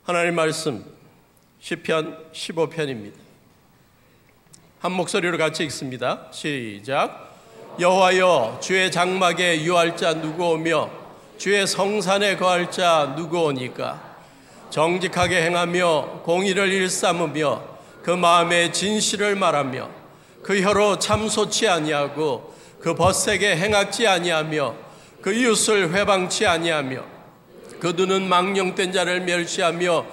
하나님 말씀 시편 15편입니다. 한 목소리로 같이 읽습니다. 시작. 여호와여, 주의 장막에 유할 자 누구오며 주의 성산에 거할 자 누구오니까? 정직하게 행하며 공의를 일삼으며 그 마음에 진실을 말하며 그 혀로 참소치 아니하고 그 벗색에 행악지 아니하며 그 이웃을 회방치 아니하며 그 눈은 망령된 자를 멸시하며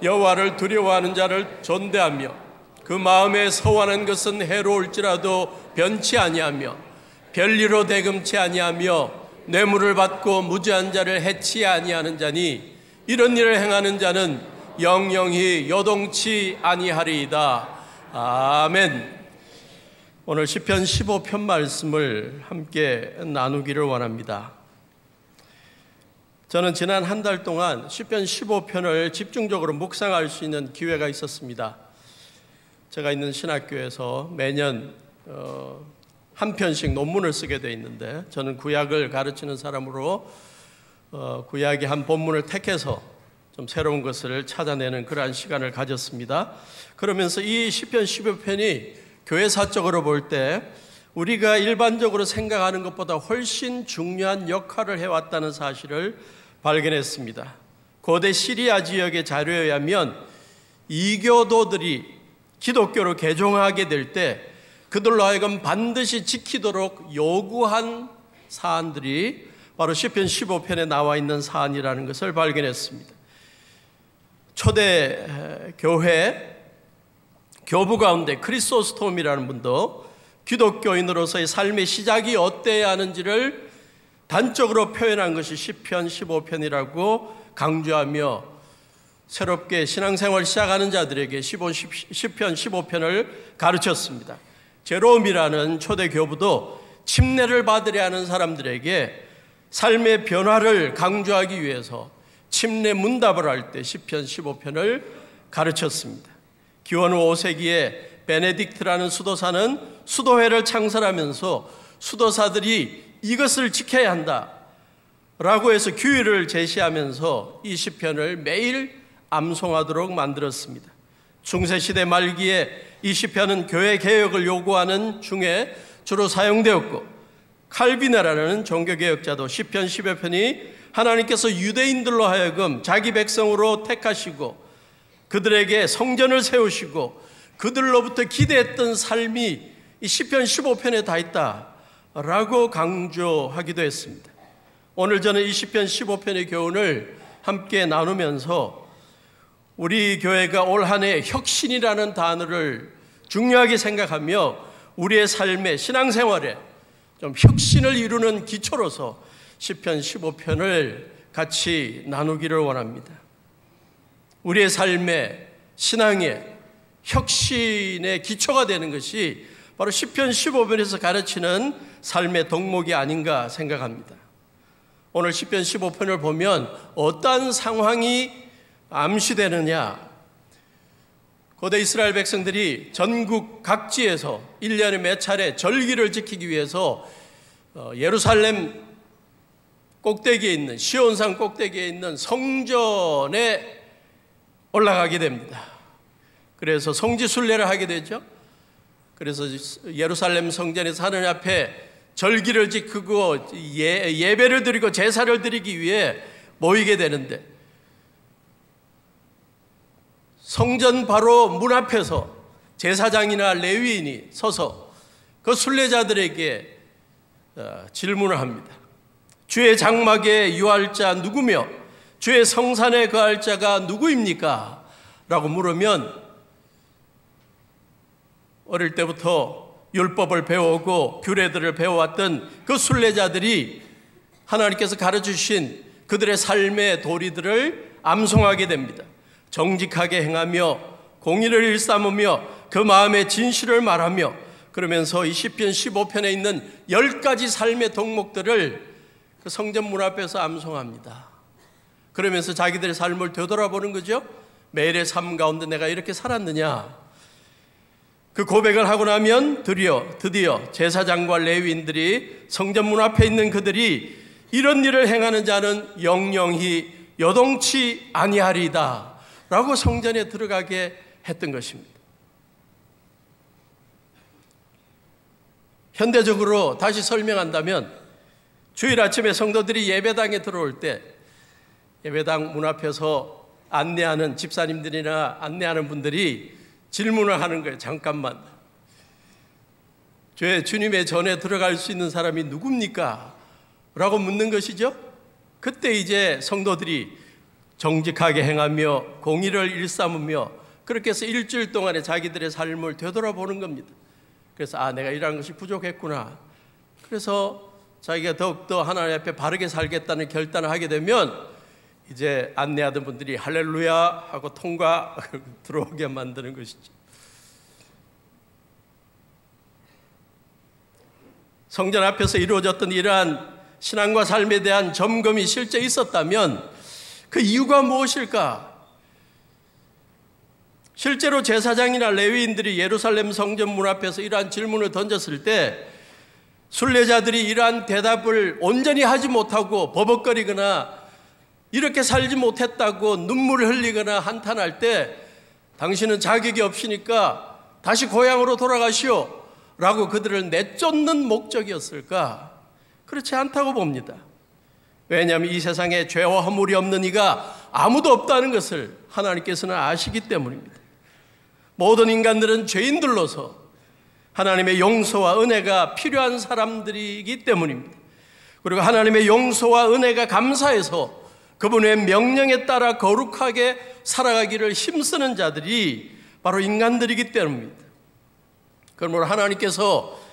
여호와를 두려워하는 자를 존대하며 그 마음에 서원한 것은 해로울지라도 변치 아니하며 별리로 대금치 아니하며 뇌물을 받고 무죄한 자를 해치 아니하는 자니 이런 일을 행하는 자는 영영히 요동치 아니하리이다. 아멘. 오늘 시편 15편 말씀을 함께 나누기를 원합니다. 저는 지난 한 달 동안 시편 15편을 집중적으로 묵상할 수 있는 기회가 있었습니다. 제가 있는 신학교에서 매년 한 편씩 논문을 쓰게 돼 있는데, 저는 구약을 가르치는 사람으로 구약의 한 본문을 택해서 좀 새로운 것을 찾아내는 그러한 시간을 가졌습니다. 그러면서 이 시편 15편이 교회사적으로 볼 때 우리가 일반적으로 생각하는 것보다 훨씬 중요한 역할을 해왔다는 사실을 발견했습니다. 고대 시리아 지역의 자료에 의하면 이교도들이 기독교로 개종하게 될 때 그들로 하여금 반드시 지키도록 요구한 사안들이 바로 시편 15편에 나와 있는 사안이라는 것을 발견했습니다. 초대 교회 교부 가운데 크리소스톰이라는 분도 기독교인으로서의 삶의 시작이 어때야 하는지를 단적으로 표현한 것이 시편 15편이라고 강조하며 새롭게 신앙생활을 시작하는 자들에게 시편 15편을 가르쳤습니다. 제롬이라는 초대 교부도 침례를 받으려 하는 사람들에게 삶의 변화를 강조하기 위해서 침례 문답을 할 때 시편 15편을 가르쳤습니다. 기원 후 5세기에 베네딕트라는 수도사는 수도회를 창설하면서 수도사들이 이것을 지켜야 한다 라고 해서 규율을 제시하면서 이 시편을 매일 암송하도록 만들었습니다. 중세시대 말기에 이 시편은 교회 개혁을 요구하는 중에 주로 사용되었고, 칼비네라는 종교개혁자도 시편 15편이 하나님께서 유대인들로 하여금 자기 백성으로 택하시고 그들에게 성전을 세우시고 그들로부터 기대했던 삶이 이 시편 15편에 다 있다라고 강조하기도 했습니다. 오늘 저는 이 시편 15편의 교훈을 함께 나누면서 우리 교회가 올 한 해 혁신이라는 단어를 중요하게 생각하며 우리의 삶의 신앙생활에 좀 혁신을 이루는 기초로서 시편 15편을 같이 나누기를 원합니다. 우리의 삶의 신앙의 혁신의 기초가 되는 것이 바로 시편 15편에서 가르치는 삶의 덕목이 아닌가 생각합니다. 오늘 시편 15편을 보면 어떠한 상황이 암시되느냐? 고대 이스라엘 백성들이 전국 각지에서 1년에 몇 차례 절기를 지키기 위해서 예루살렘 꼭대기에 있는 시온산 꼭대기에 있는 성전에 올라가게 됩니다. 그래서 성지순례를 하게 되죠. 그래서 예루살렘 성전에서 하느님 앞에 절기를 지키고 예배를 드리고 제사를 드리기 위해 모이게 되는데, 성전 바로 문 앞에서 제사장이나 레위인이 서서 그 순례자들에게 질문을 합니다. 주의 장막에 유할 자 누구며 주의 성산에 거할 자가 누구입니까? 라고 물으면 어릴 때부터 율법을 배우고 규례들을 배워왔던 그 순례자들이 하나님께서 가르쳐주신 그들의 삶의 도리들을 암송하게 됩니다. 정직하게 행하며 공의를 일삼으며 그 마음에 진실을 말하며, 그러면서 이 시편 15편에 있는 10가지 삶의 덕목들을 그 성전 문 앞에서 암송합니다. 그러면서 자기들의 삶을 되돌아보는 거죠. 매일의 삶 가운데 내가 이렇게 살았느냐? 그 고백을 하고 나면 드디어 제사장과 레위인들이 성전 문 앞에 있는 그들이 이런 일을 행하는 자는 영영히 요동치 아니하리이다 라고 성전에 들어가게 했던 것입니다. 현대적으로 다시 설명한다면 주일 아침에 성도들이 예배당에 들어올 때 예배당 문 앞에서 안내하는 집사님들이나 안내하는 분들이 질문을 하는 거예요. 잠깐만, 주님의 전에 들어갈 수 있는 사람이 누굽니까? 라고 묻는 것이죠. 그때 이제 성도들이 정직하게 행하며 공의를 일삼으며 그렇게 해서 일주일 동안에 자기들의 삶을 되돌아보는 겁니다. 그래서 내가 이러한 것이 부족했구나. 그래서 자기가 더욱더 하나님 앞에 바르게 살겠다는 결단을 하게 되면 이제 안내하던 분들이 할렐루야 하고 통과 들어오게 만드는 것이죠. 성전 앞에서 이루어졌던 이러한 신앙과 삶에 대한 점검이 실제 있었다면 그 이유가 무엇일까? 실제로 제사장이나 레위인들이 예루살렘 성전 문 앞에서 이러한 질문을 던졌을 때 순례자들이 이러한 대답을 온전히 하지 못하고 버벅거리거나 이렇게 살지 못했다고 눈물을 흘리거나 한탄할 때 당신은 자격이 없으니까 다시 고향으로 돌아가시오 라고 그들을 내쫓는 목적이었을까? 그렇지 않다고 봅니다. 왜냐하면 이 세상에 죄와 허물이 없는 이가 아무도 없다는 것을 하나님께서는 아시기 때문입니다. 모든 인간들은 죄인들로서 하나님의 용서와 은혜가 필요한 사람들이기 때문입니다. 그리고 하나님의 용서와 은혜가 감사해서 그분의 명령에 따라 거룩하게 살아가기를 힘쓰는 자들이 바로 인간들이기 때문입니다. 그러므로 하나님께서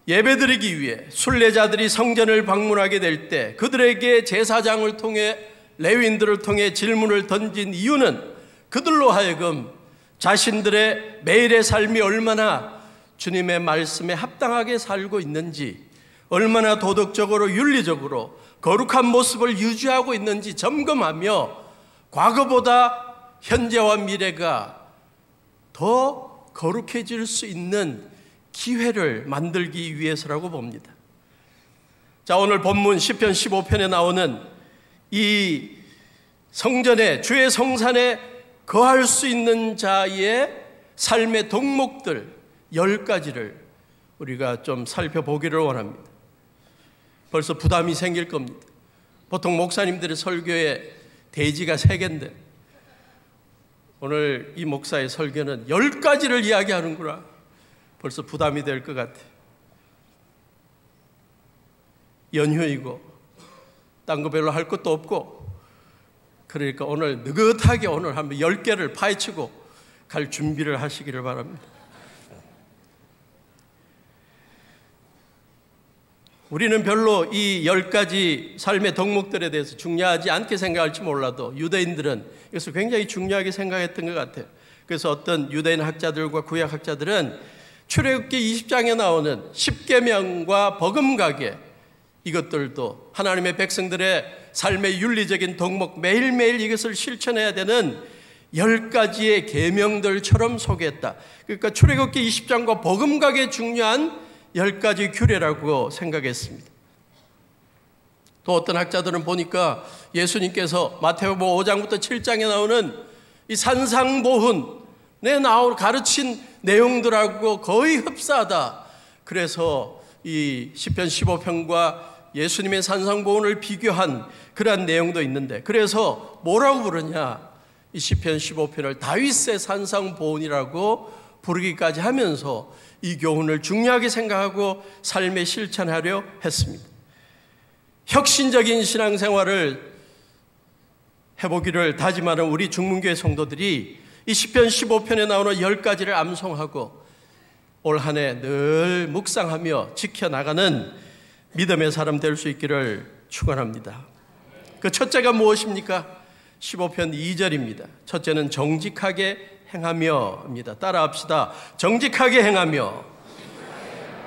예배드리기 위해 순례자들이 성전을 방문하게 될 때 그들에게 제사장을 통해 레위인들을 통해 질문을 던진 이유는 그들로 하여금 자신들의 매일의 삶이 얼마나 주님의 말씀에 합당하게 살고 있는지, 얼마나 도덕적으로 윤리적으로 거룩한 모습을 유지하고 있는지 점검하며 과거보다 현재와 미래가 더 거룩해질 수 있는 기회를 만들기 위해서라고 봅니다. 자, 오늘 본문 시편 15편에 나오는 이 성전에, 주의 성산에 거할 수 있는 자의 삶의 덕목들 10가지를 우리가 좀 살펴보기를 원합니다. 벌써 부담이 생길 겁니다. 보통 목사님들의 설교에 대지가 3개인데 오늘 이 목사의 설교는 10가지를 이야기하는구나. 벌써 부담이 될 것 같아요. 연휴이고 딴 거 별로 할 것도 없고 그러니까 오늘 느긋하게 오늘 한번 10개를 파헤치고 갈 준비를 하시기를 바랍니다. 우리는 별로 이 10가지 삶의 덕목들에 대해서 중요하지 않게 생각할지 몰라도 유대인들은 이것을 굉장히 중요하게 생각했던 것 같아요. 그래서 어떤 유대인 학자들과 구약 학자들은 출애굽기 20장에 나오는 십계명과 버금가게 이것들도 하나님의 백성들의 삶의 윤리적인 덕목 매일매일 이것을 실천해야 되는 10가지의 계명들처럼 소개했다. 그러니까 출애굽기 20장과 버금가게 중요한 10가지 규례라고 생각했습니다. 또 어떤 학자들은 보니까 예수님께서 마태복음 5장부터 7장에 나오는 이 산상보훈에 가르친 내용들하고 거의 흡사하다. 그래서 이 시편 15편과 예수님의 산상보훈을 비교한 그러한 내용도 있는데 그래서 뭐라고 부르냐? 이 시편 15편을 다윗의 산상보훈이라고 부르기까지 하면서 이 교훈을 중요하게 생각하고 삶에 실천하려 했습니다. 혁신적인 신앙생활을 해보기를 다짐하는 우리 중문교회 성도들이 이 시편 15편에 나오는 10가지를 암송하고 올 한 해 늘 묵상하며 지켜나가는 믿음의 사람 될 수 있기를 축원합니다. 그 첫째가 무엇입니까? 15편 2절입니다. 첫째는 정직하게 행하며입니다. 따라합시다. 정직하게 행하며.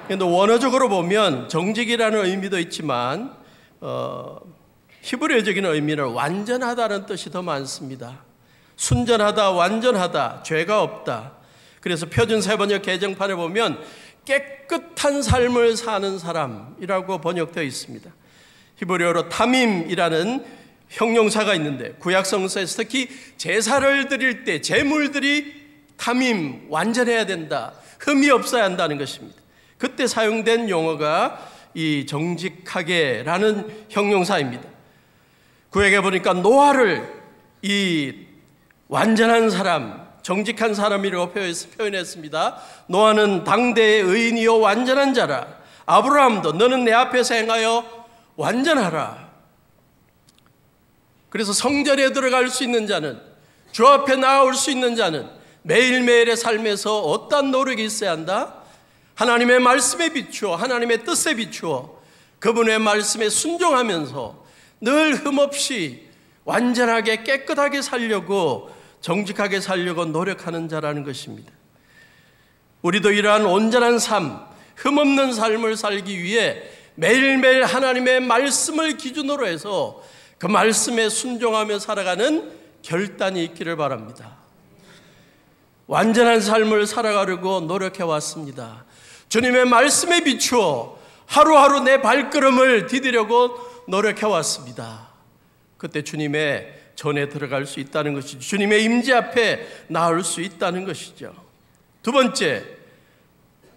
근데 원어적으로 보면 정직이라는 의미도 있지만 히브리어적인 의미는 완전하다는 뜻이 더 많습니다. 순전하다, 완전하다, 죄가 없다. 그래서 표준 세번역 개정판에 보면 깨끗한 삶을 사는 사람이라고 번역되어 있습니다. 히브리어로 타밈이라는 형용사가 있는데 구약 성서에서 특히 제사를 드릴 때 제물들이 tamim, 완전해야 된다, 흠이 없어야 한다는 것입니다. 그때 사용된 용어가 이 정직하게라는 형용사입니다. 구약에 보니까 노아를 이 완전한 사람, 정직한 사람이라고 표현했습니다. 노아는 당대의 의인이요 완전한 자라. 아브라함도 너는 내 앞에서 행하여 완전하라. 그래서 성전에 들어갈 수 있는 자는, 주 앞에 나올 수 있는 자는 매일매일의 삶에서 어떤 노력이 있어야 한다? 하나님의 말씀에 비추어, 하나님의 뜻에 비추어 그분의 말씀에 순종하면서 늘 흠없이 완전하게 깨끗하게 살려고, 정직하게 살려고 노력하는 자라는 것입니다. 우리도 이러한 온전한 삶, 흠없는 삶을 살기 위해 매일매일 하나님의 말씀을 기준으로 해서 그 말씀에 순종하며 살아가는 결단이 있기를 바랍니다. 완전한 삶을 살아가려고 노력해 왔습니다. 주님의 말씀에 비추어 하루하루 내 발걸음을 디디려고 노력해 왔습니다. 그때 주님의 전에 들어갈 수 있다는 것이죠. 주님의 임재 앞에 나올 수 있다는 것이죠. 두 번째,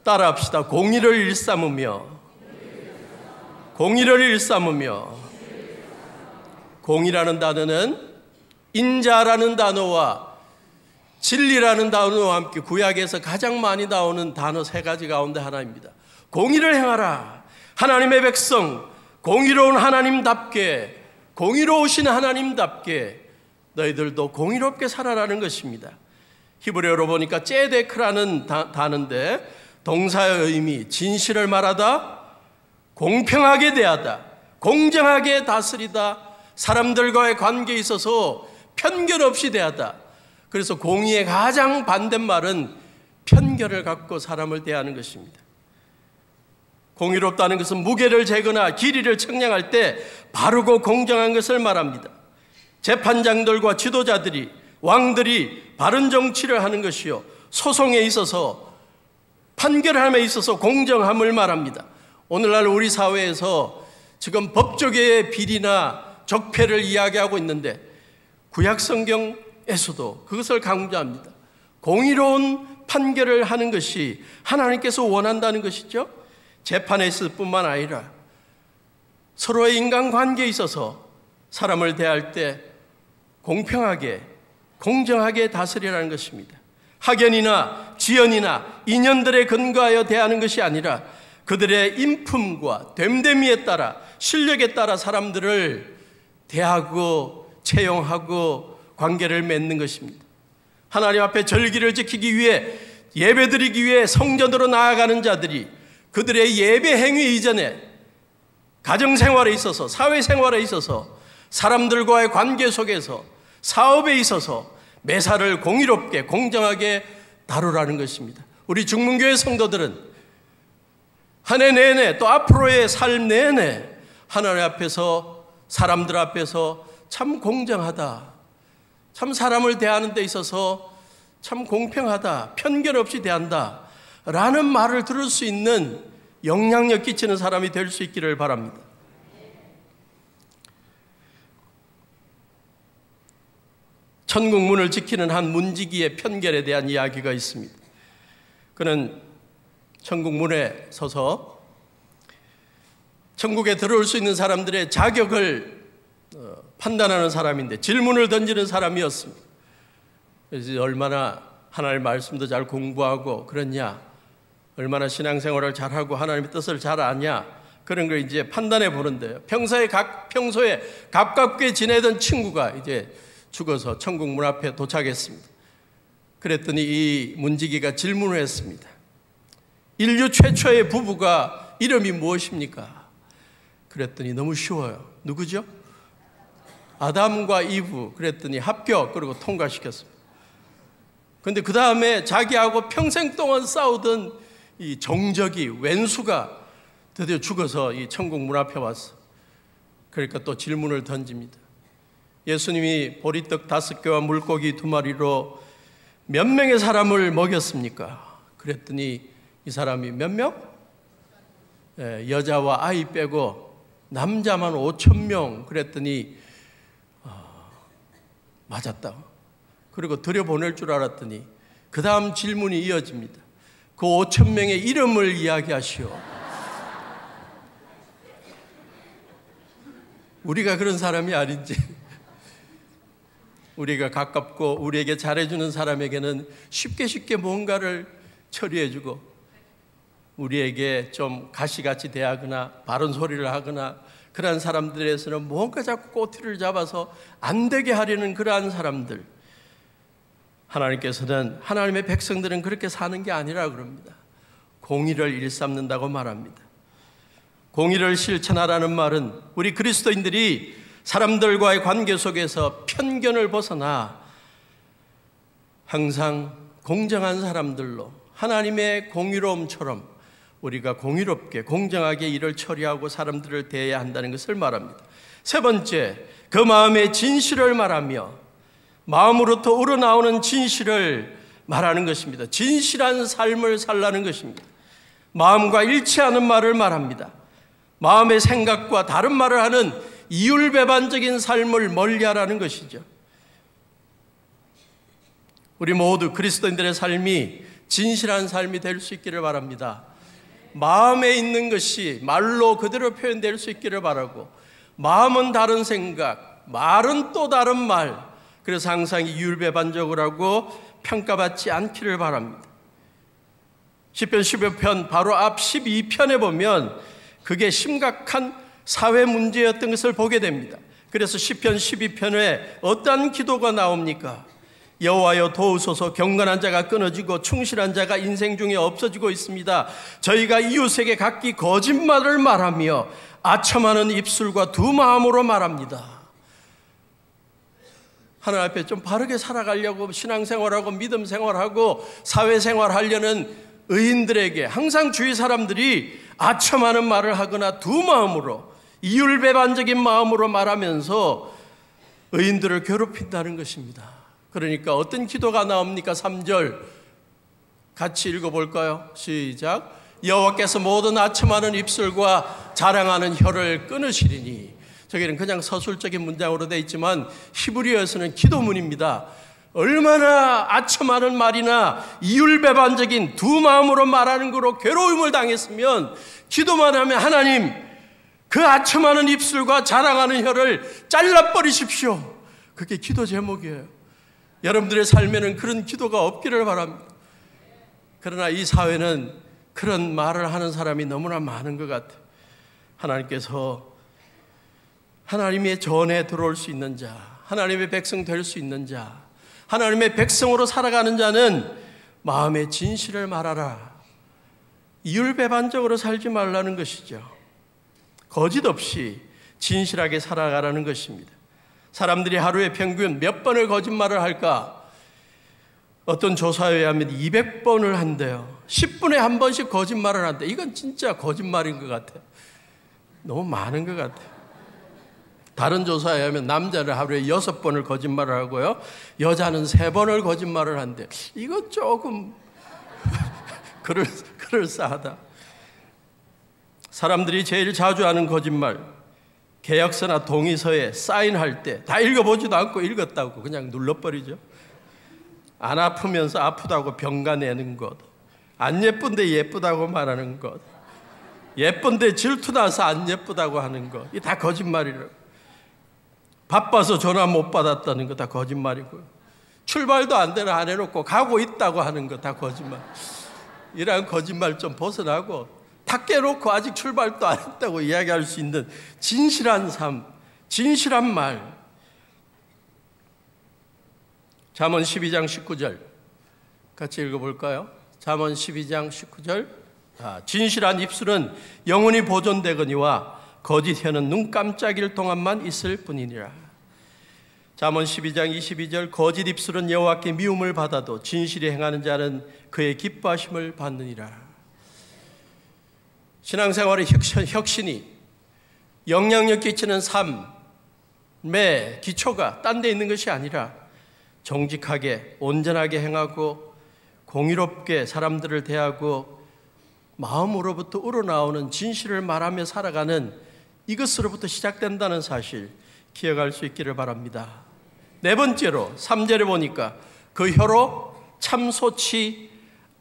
따라합시다. 공의를 일삼으며. 공의를 일삼으며. 공의라는 단어는 인자라는 단어와 진리라는 단어와 함께 구약에서 가장 많이 나오는 단어 세 가지 가운데 하나입니다. 공의를 행하라. 하나님의 백성, 공의로운 하나님답게, 공의로우신 하나님답게 너희들도 공의롭게 살아라는 것입니다. 히브리어로 보니까 ጼ데크라는 단어인데 동사의 의미, 진실을 말하다, 공평하게 대하다, 공정하게 다스리다, 사람들과의 관계에 있어서 편견 없이 대하다. 그래서 공의의 가장 반대말은 편견을 갖고 사람을 대하는 것입니다. 공의롭다는 것은 무게를 재거나 길이를 측량할 때 바르고 공정한 것을 말합니다. 재판장들과 지도자들이, 왕들이 바른 정치를 하는 것이요, 소송에 있어서, 판결함에 있어서 공정함을 말합니다. 오늘날 우리 사회에서 지금 법조계의 비리나 적폐를 이야기하고 있는데 구약 성경에서도 그것을 강조합니다. 공의로운 판결을 하는 것이 하나님께서 원한다는 것이죠. 재판에 있을 뿐만 아니라 서로의 인간관계에 있어서 사람을 대할 때 공평하게, 공정하게 다스리라는 것입니다. 학연이나 지연이나 인연들에 근거하여 대하는 것이 아니라 그들의 인품과 됨됨이에 따라, 실력에 따라 사람들을 대하고 채용하고 관계를 맺는 것입니다. 하나님 앞에 절기를 지키기 위해, 예배드리기 위해 성전으로 나아가는 자들이 그들의 예배 행위 이전에 가정생활에 있어서, 사회생활에 있어서, 사람들과의 관계 속에서, 사업에 있어서 매사를 공의롭게, 공정하게 다루라는 것입니다. 우리 중문교회 성도들은 한 해 내내, 또 앞으로의 삶 내내 하나님 앞에서, 사람들 앞에서 참 공정하다, 참 사람을 대하는 데 있어서 참 공평하다, 편견 없이 대한다 라는 말을 들을 수 있는 영향력 끼치는 사람이 될 수 있기를 바랍니다. 천국 문을 지키는 한 문지기의 편견에 대한 이야기가 있습니다. 그는 천국 문에 서서 천국에 들어올 수 있는 사람들의 자격을 판단하는 사람인데 질문을 던지는 사람이었습니다. 그래서 얼마나 하나님의 말씀도 잘 공부하고 그렇냐, 얼마나 신앙생활을 잘하고 하나님의 뜻을 잘 아냐, 그런 걸 이제 판단해 보는데요. 평소에 가깝게 지내던 친구가 이제 죽어서 천국 문 앞에 도착했습니다. 그랬더니 이 문지기가 질문을 했습니다. 인류 최초의 부부가 이름이 무엇입니까? 그랬더니 너무 쉬워요. 누구죠? 아담과 이브. 그랬더니 합격, 그리고 통과시켰습니다. 그런데 그 다음에 자기하고 평생 동안 싸우던 이 정적이, 왼수가 드디어 죽어서 이 천국 문 앞에 왔어. 그러니까 또 질문을 던집니다. 예수님이 보리떡 5개와 물고기 2마리로 몇 명의 사람을 먹였습니까? 그랬더니 이 사람이 몇 명? 여자와 아이 빼고 남자만 5,000명. 그랬더니 맞았다. 그리고 들여보낼 줄 알았더니 그 다음 질문이 이어집니다. 그 5천 명의 이름을 이야기하시오. 우리가 그런 사람이 아닌지, 우리가 가깝고 우리에게 잘해주는 사람에게는 쉽게 뭔가를 처리해주고, 우리에게 좀 가시같이 대하거나 바른 소리를 하거나 그러한 사람들에서는 뭔가 자꾸 꼬투리를 잡아서 안 되게 하려는 그러한 사람들, 하나님께서는 하나님의 백성들은 그렇게 사는 게 아니라 그럽니다. 공의를 일삼는다고 말합니다. 공의를 실천하라는 말은 우리 그리스도인들이 사람들과의 관계 속에서 편견을 벗어나 항상 공정한 사람들로 하나님의 공의로움처럼 우리가 공의롭게 공정하게 일을 처리하고 사람들을 대해야 한다는 것을 말합니다. 세 번째, 그 마음의 진실을 말하며 마음으로부터 우러나오는 진실을 말하는 것입니다. 진실한 삶을 살라는 것입니다. 마음과 일치하는 말을 말합니다. 마음의 생각과 다른 말을 하는 이율배반적인 삶을 멀리하라는 것이죠. 우리 모두 그리스도인들의 삶이 진실한 삶이 될 수 있기를 바랍니다. 마음에 있는 것이 말로 그대로 표현될 수 있기를 바라고, 마음은 다른 생각, 말은 또 다른 말, 그래서 항상 이율배반적으로 하고 평가받지 않기를 바랍니다. 시편 15편 바로 앞 12편에 보면 그게 심각한 사회 문제였던 것을 보게 됩니다. 그래서 시편 12편에 어떠한 기도가 나옵니까? 여호와여 도우소서, 경건한 자가 끊어지고 충실한 자가 인생 중에 없어지고 있습니다. 저희가 이웃에게 각기 거짓말을 말하며 아첨하는 입술과 두 마음으로 말합니다. 하나님 앞에 좀 바르게 살아가려고 신앙생활하고 믿음생활하고 사회생활하려는 의인들에게 항상 주위 사람들이 아첨하는 말을 하거나 두 마음으로 이율배반적인 마음으로 말하면서 의인들을 괴롭힌다는 것입니다. 그러니까 어떤 기도가 나옵니까? 3절 같이 읽어볼까요? 시작. 여호와께서 모든 아첨하는 입술과 자랑하는 혀를 끊으시리니. 저기는 그냥 서술적인 문장으로 되어 있지만 히브리어에서는 기도문입니다. 얼마나 아첨하는 말이나 이율배반적인 두 마음으로 말하는 거로 괴로움을 당했으면 기도만 하면 하나님 그 아첨하는 입술과 자랑하는 혀를 잘라버리십시오. 그게 기도 제목이에요. 여러분들의 삶에는 그런 기도가 없기를 바랍니다. 그러나 이 사회는 그런 말을 하는 사람이 너무나 많은 것 같아요. 하나님께서 하나님의 전에 들어올 수 있는 자, 하나님의 백성 될 수 있는 자, 하나님의 백성으로 살아가는 자는 마음의 진실을 말하라. 이율배반적으로 살지 말라는 것이죠. 거짓 없이 진실하게 살아가라는 것입니다. 사람들이 하루에 평균 몇 번을 거짓말을 할까? 어떤 조사에 의하면 200번을 한대요. 10분에 한 번씩 거짓말을 한대. 이건 진짜 거짓말인 것 같아요. 너무 많은 것 같아요. 다른 조사에 의하면 남자는 하루에 6번을 거짓말을 하고요, 여자는 3번을 거짓말을 한대. 이거 조금 그럴싸하다. 사람들이 제일 자주 하는 거짓말, 계약서나 동의서에 사인할 때 다 읽어보지도 않고 읽었다고 그냥 눌러버리죠. 안 아프면서 아프다고 병가내는 것, 안 예쁜데 예쁘다고 말하는 것, 예쁜데 질투나서 안 예쁘다고 하는 것, 이 다 거짓말이라고. 바빠서 전화 못 받았다는 거 다 거짓말이고요. 출발도 안 되나 안 해놓고 가고 있다고 하는 거 다 거짓말. 이런 거짓말 좀 벗어나고 다 깨놓고 아직 출발도 안 했다고 이야기할 수 있는 진실한 삶, 진실한 말. 잠언 12장 19절 같이 읽어볼까요? 잠언 12장 19절. 진실한 입술은 영원히 보존되거니와 거짓 혀는 눈 깜짝일 동안만 있을 뿐이니라. 잠언 12장 22절. 거짓 입술은 여호와께 미움을 받아도 진실이 행하는 자는 그의 기뻐하심을 받느니라. 신앙생활의 혁신이 영향력 끼치는 삶의 기초가 딴 데 있는 것이 아니라 정직하게 온전하게 행하고 공의롭게 사람들을 대하고 마음으로부터 우러나오는 진실을 말하며 살아가는 이것으로부터 시작된다는 사실 기억할 수 있기를 바랍니다. 네 번째로 3절에 보니까 그 혀로 참소치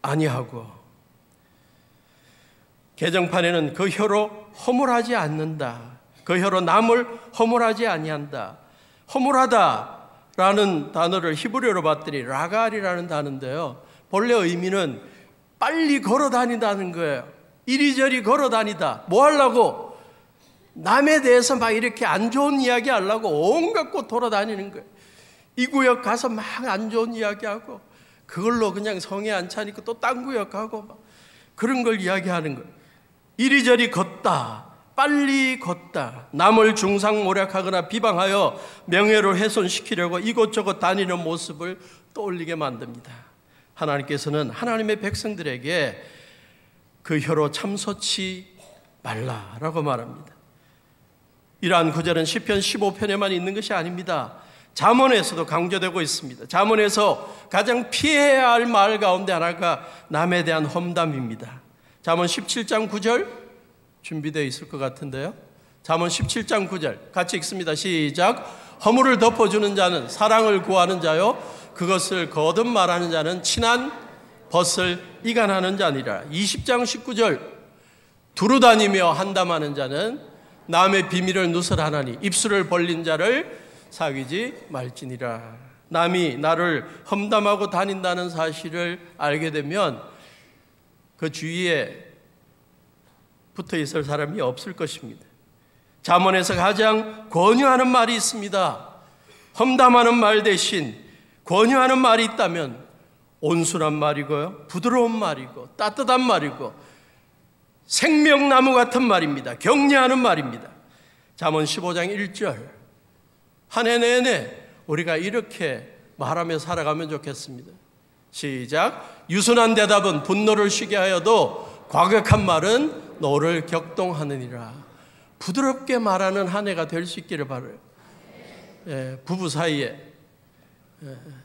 아니하고, 개정판에는 그 혀로 허물하지 않는다, 그 혀로 남을 허물하지 아니한다. 허물하다라는 단어를 히브리어로 봤더니 라갈이라는 단어인데요, 본래 의미는 빨리 걸어 다닌다는 거예요. 이리저리 걸어 다니다. 뭐 하려고? 남에 대해서 막 이렇게 안 좋은 이야기 하려고 온갖 곳 돌아다니는 거예요. 이 구역 가서 막 안 좋은 이야기하고, 그걸로 그냥 성에 안 차니까 또 딴 구역 가고 막 그런 걸 이야기하는 거예요. 이리저리 걷다, 빨리 걷다, 남을 중상모략하거나 비방하여 명예를 훼손시키려고 이곳저곳 다니는 모습을 떠올리게 만듭니다. 하나님께서는 하나님의 백성들에게 그 혀로 참소치 말라라고 말합니다. 이러한 구절은 시편 15편에만 있는 것이 아닙니다. 잠언에서도 강조되고 있습니다. 잠언에서 가장 피해야 할 말 가운데 하나가 남에 대한 험담입니다. 잠언 17장 9절 준비되어 있을 것 같은데요. 잠언 17장 9절 같이 읽습니다. 시작. 허물을 덮어주는 자는 사랑을 구하는 자요, 그것을 거듭 말하는 자는 친한 벗을 이간하는 자니라. 20장 19절 두루다니며 한담하는 자는 남의 비밀을 누설하나니 입술을 벌린 자를 사귀지 말지니라. 남이 나를 험담하고 다닌다는 사실을 알게 되면 그 주위에 붙어 있을 사람이 없을 것입니다. 잠언에서 가장 권유하는 말이 있습니다. 험담하는 말 대신 권유하는 말이 있다면 온순한 말이고요, 부드러운 말이고, 따뜻한 말이고, 생명나무 같은 말입니다. 격려하는 말입니다. 잠언 15장 1절 한 해 내내 우리가 이렇게 말하며 살아가면 좋겠습니다. 시작. 유순한 대답은 분노를 쉬게 하여도 과격한 말은 너를 격동하느니라. 부드럽게 말하는 한 해가 될 수 있기를 바라요. 부부 사이에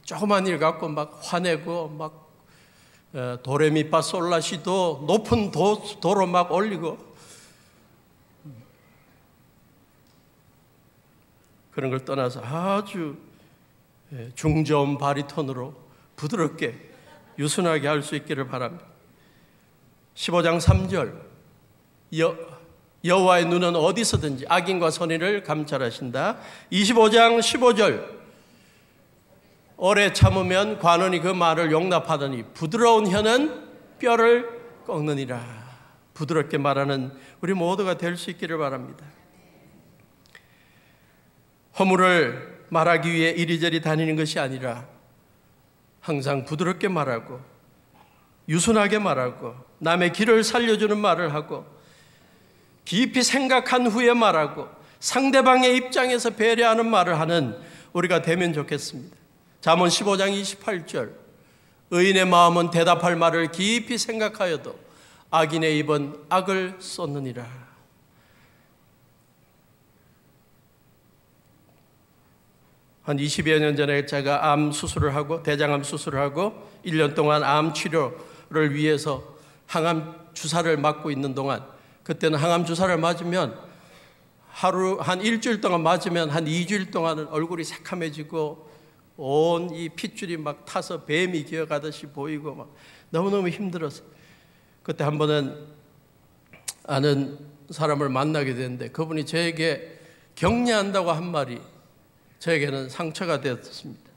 조그만 일 갖고 막 화내고 막 도레미파 솔라시도 높은 도로 막 올리고 그런 걸 떠나서 아주 중저음 바리톤으로 부드럽게 유순하게 할 수 있기를 바랍니다. 15장 3절 여호와의 눈은 어디서든지 악인과 선인을 감찰하신다. 25장 15절 오래 참으면 관원이 그 말을 용납하더니 부드러운 혀는 뼈를 꺾느니라. 부드럽게 말하는 우리 모두가 될 수 있기를 바랍니다. 허물을 말하기 위해 이리저리 다니는 것이 아니라 항상 부드럽게 말하고 유순하게 말하고 남의 길을 살려주는 말을 하고 깊이 생각한 후에 말하고 상대방의 입장에서 배려하는 말을 하는 우리가 되면 좋겠습니다. 잠언 15장 28절 의인의 마음은 대답할 말을 깊이 생각하여도 악인의 입은 악을 쏟느니라. 한 20여 년 전에 제가 암 수술을 하고 대장암 수술을 하고 1년 동안 암 치료를 위해서 항암 주사를 맞고 있는 동안, 그때는 항암 주사를 맞으면 하루 한 일주일 동안 맞으면 한 2주일 동안은 얼굴이 새카매지고 온 이 핏줄이 막 타서 뱀이 기어가듯이 보이고 막 너무너무 힘들었어요. 그때 한 번은 아는 사람을 만나게 됐는데 그분이 저에게 격려한다고 한 말이 저에게는 상처가 되었습니다.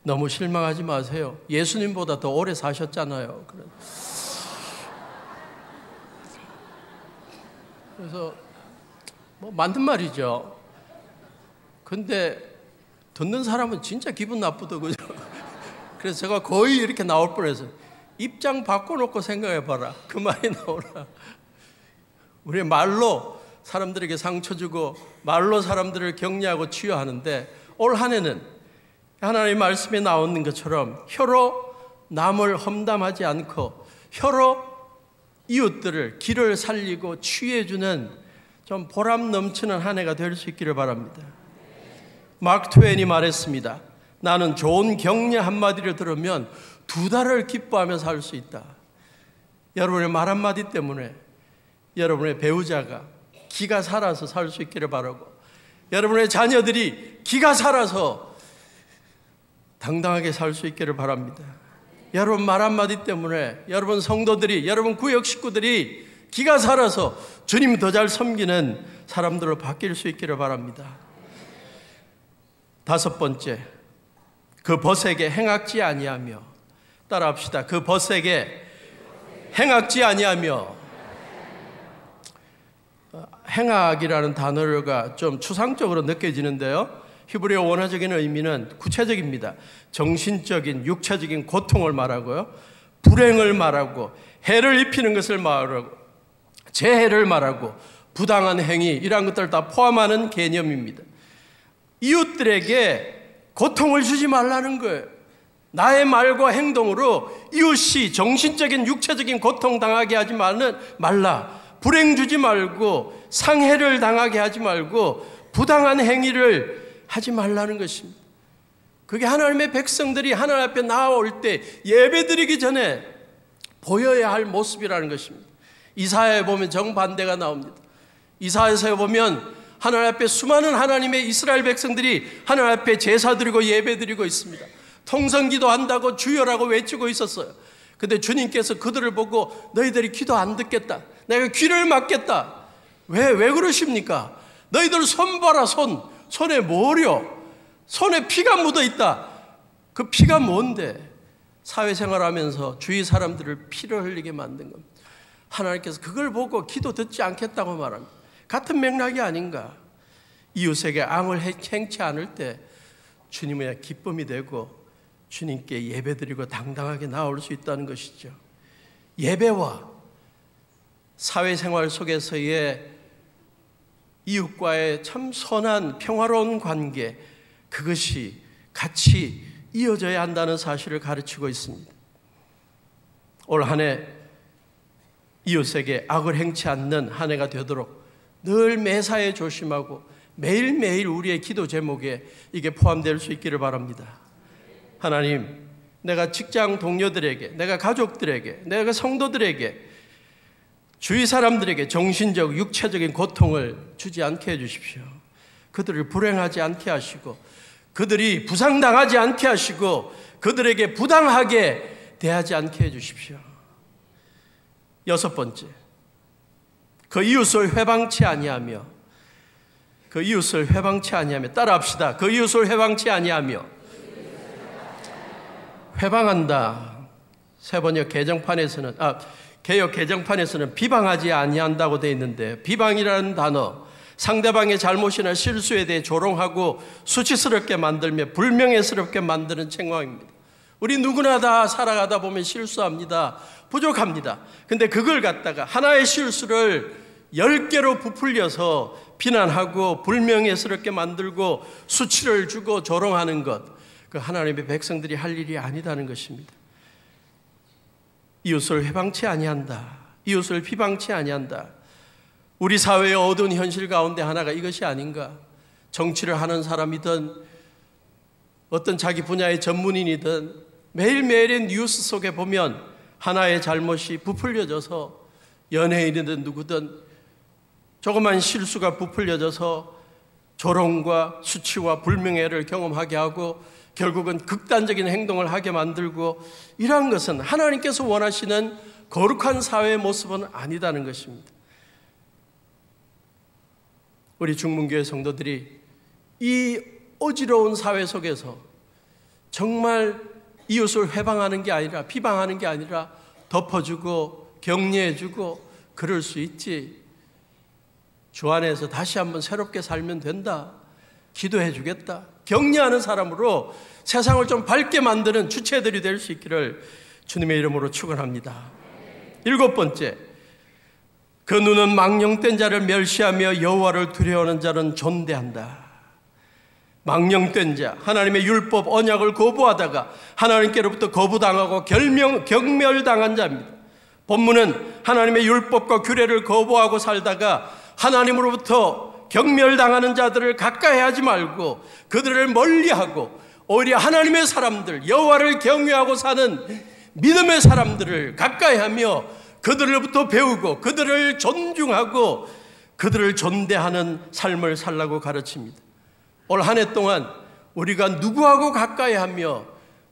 너무 실망하지 마세요. 예수님보다 더 오래 사셨잖아요. 그래서 뭐 맞는 말이죠. 근데 듣는 사람은 진짜 기분 나쁘더군요. 그래서 제가 거의 이렇게 나올 뻔해서 입장 바꿔놓고 생각해봐라. 그 말이 나오라. 우리 말로 사람들에게 상처 주고 말로 사람들을 격려하고 치유하는데 올 한 해는 하나님의 말씀에 나오는 것처럼 혀로 남을 험담하지 않고 혀로 이웃들을 길을 살리고 치유해주는 좀 보람 넘치는 한 해가 될 수 있기를 바랍니다. 마크 트웨인이 말했습니다. 나는 좋은 격려 한마디를 들으면 2달을 기뻐하며 살 수 있다. 여러분의 말 한마디 때문에 여러분의 배우자가 기가 살아서 살 수 있기를 바라고, 여러분의 자녀들이 기가 살아서 당당하게 살 수 있기를 바랍니다. 여러분 말 한마디 때문에 여러분 성도들이, 여러분 구역 식구들이 기가 살아서 주님 더 잘 섬기는 사람들로 바뀔 수 있기를 바랍니다. 다섯 번째, 그 벗에게 행악지 아니하며. 따라합시다. 그 벗에게 행악지 아니하며. 행악이라는 단어가 좀 추상적으로 느껴지는데요, 히브리어 원어적인 의미는 구체적입니다. 정신적인, 육체적인 고통을 말하고요, 불행을 말하고, 해를 입히는 것을 말하고, 재해를 말하고, 부당한 행위, 이러한 것들을 다 포함하는 개념입니다. 이웃들에게 고통을 주지 말라는 거예요. 나의 말과 행동으로 이웃이 정신적인, 육체적인 고통 당하게 하지 말라. 불행 주지 말고, 상해를 당하게 하지 말고, 부당한 행위를 하지 말라는 것입니다. 그게 하나님의 백성들이 하나님 앞에 나올 때 예배드리기 전에 보여야 할 모습이라는 것입니다. 이사야에 보면 정반대가 나옵니다. 이사야서에 보면 하나님 앞에 수많은 하나님의 이스라엘 백성들이 하나님 앞에 제사드리고 예배드리고 있습니다. 통성기도 한다고 주여라고 외치고 있었어요. 근데 주님께서 그들을 보고 너희들이 기도 안 듣겠다, 내가 귀를 막겠다. 왜 그러십니까? 너희들 손 봐라, 손에 뭐려? 손에 피가 묻어 있다. 그 피가 뭔데? 사회생활하면서 주위 사람들을 피를 흘리게 만든 겁니다. 하나님께서 그걸 보고 기도 듣지 않겠다고 말합니다. 같은 맥락이 아닌가? 이웃에게 앙을 행치 않을 때 주님의 기쁨이 되고 주님께 예배드리고 당당하게 나올 수 있다는 것이죠. 예배와 사회생활 속에서의 이웃과의 참 선한 평화로운 관계, 그것이 같이 이어져야 한다는 사실을 가르치고 있습니다. 올 한 해 이웃에게 악을 행치 않는 한 해가 되도록 늘 매사에 조심하고 매일매일 우리의 기도 제목에 이게 포함될 수 있기를 바랍니다. 하나님, 내가 직장 동료들에게, 내가 가족들에게, 내가 성도들에게, 주위 사람들에게 정신적, 육체적인 고통을 주지 않게 해주십시오. 그들을 불행하지 않게 하시고, 그들이 부상당하지 않게 하시고, 그들에게 부당하게 대하지 않게 해주십시오. 여섯 번째, 그 이웃을 회방치 아니하며. 그 이웃을 회방치 아니하며. 따라합시다. 그 이웃을 회방치 아니하며. 회방한다. 세번역 개정판에서는 개역 개정판에서는 비방하지 아니한다고 되어 있는데, 비방이라는 단어, 상대방의 잘못이나 실수에 대해 조롱하고 수치스럽게 만들며 불명예스럽게 만드는 책망입니다. 우리 누구나 다 살아가다 보면 실수합니다. 부족합니다. 근데 그걸 갖다가 하나의 실수를 10개로 부풀려서 비난하고 불명예스럽게 만들고 수치를 주고 조롱하는 것, 그 하나님의 백성들이 할 일이 아니다는 것입니다. 이웃을 회방치 아니한다. 이웃을 비방치 아니한다. 우리 사회의 어두운 현실 가운데 하나가 이것이 아닌가? 정치를 하는 사람이든 어떤 자기 분야의 전문인이든 매일매일의 뉴스 속에 보면 하나의 잘못이 부풀려져서, 연예인이든 누구든 조그만 실수가 부풀려져서 조롱과 수치와 불명예를 경험하게 하고 결국은 극단적인 행동을 하게 만들고, 이러한 것은 하나님께서 원하시는 거룩한 사회의 모습은 아니다는 것입니다. 우리 중문교회 성도들이 이 어지러운 사회 속에서 정말 이웃을 회방하는 게 아니라, 비방하는 게 아니라 덮어주고 격려해주고 그럴 수 있지. 주 안에서 다시 한번 새롭게 살면 된다. 기도해 주겠다. 격려하는 사람으로 세상을 좀 밝게 만드는 주체들이 될 수 있기를 주님의 이름으로 축원합니다. 일곱 번째, 그 눈은 망령된 자를 멸시하며 여호와를 두려워하는 자는 존대한다. 망령된 자, 하나님의 율법 언약을 거부하다가 하나님께로부터 거부당하고 경멸당한 자입니다. 본문은 하나님의 율법과 규례를 거부하고 살다가 하나님으로부터 경멸당하는 자들을 가까이 하지 말고 그들을 멀리하고 오히려 하나님의 사람들, 여호와를 경외하고 사는 믿음의 사람들을 가까이 하며 그들로부터 배우고 그들을 존중하고 그들을 존대하는 삶을 살라고 가르칩니다. 올 한 해 동안 우리가 누구하고 가까이 하며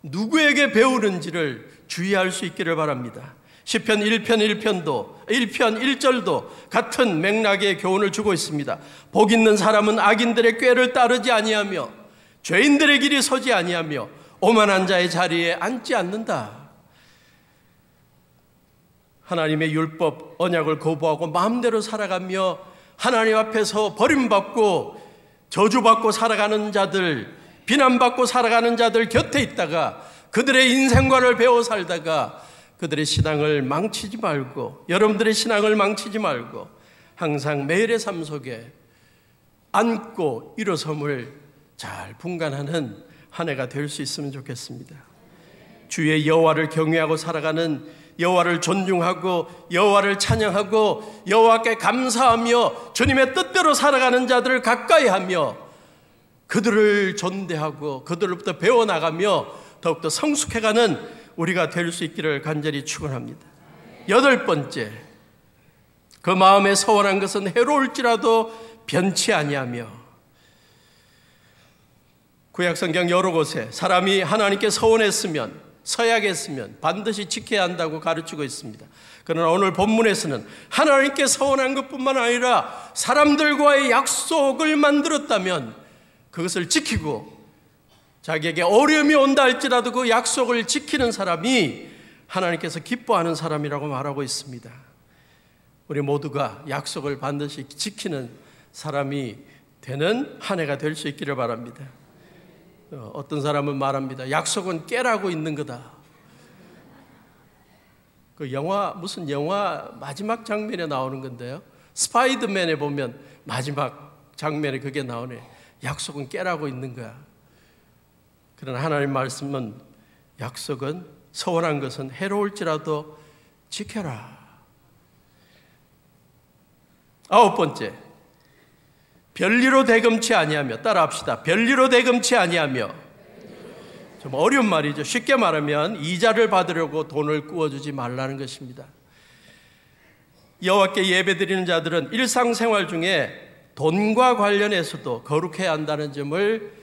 누구에게 배우는지를 주의할 수 있기를 바랍니다. 시편 1편 1절도 같은 맥락의 교훈을 주고 있습니다. 복 있는 사람은 악인들의 꾀를 따르지 아니하며 죄인들의 길이 서지 아니하며 오만한 자의 자리에 앉지 않는다. 하나님의 율법 언약을 거부하고 마음대로 살아가며 하나님 앞에서 버림받고 저주받고 살아가는 자들, 비난받고 살아가는 자들 곁에 있다가 그들의 인생관을 배워 살다가 그들의 신앙을 망치지 말고, 여러분들의 신앙을 망치지 말고 항상 매일의 삶 속에 안고 일어섬을 잘 분간하는 한 해가 될 수 있으면 좋겠습니다. 주의 여호와를 경외하고 살아가는, 여호와를 존중하고 여호와를 찬양하고 여호와께 감사하며 주님의 뜻대로 살아가는 자들을 가까이하며 그들을 존대하고 그들로부터 배워나가며 더욱더 성숙해가는 우리가 될 수 있기를 간절히 축원합니다. 8번째, 그 마음에 서원한 것은 해로울지라도 변치 아니하며. 구약성경 여러 곳에 사람이 하나님께 서원했으면, 서약했으면 반드시 지켜야 한다고 가르치고 있습니다. 그러나 오늘 본문에서는 하나님께 서원한 것뿐만 아니라 사람들과의 약속을 만들었다면 그것을 지키고, 자기에게 어려움이 온다 할지라도 그 약속을 지키는 사람이 하나님께서 기뻐하는 사람이라고 말하고 있습니다. 우리 모두가 약속을 반드시 지키는 사람이 되는 한 해가 될 수 있기를 바랍니다. 어떤 사람은 말합니다. 약속은 깨라고 있는 거다. 그 영화, 무슨 영화 마지막 장면에 나오는 건데요, 스파이더맨에 보면 마지막 장면에 그게 나오네. 약속은 깨라고 있는 거야. 그러나 하나님 말씀은 약속은, 서원한 것은 해로울지라도 지켜라. 9번째, 별리로 대금치 아니하며. 따라합시다. 별리로 대금치 아니하며. 좀 어려운 말이죠. 쉽게 말하면 이자를 받으려고 돈을 꾸어주지 말라는 것입니다. 여호와께 예배드리는 자들은 일상생활 중에 돈과 관련해서도 거룩해야 한다는 점을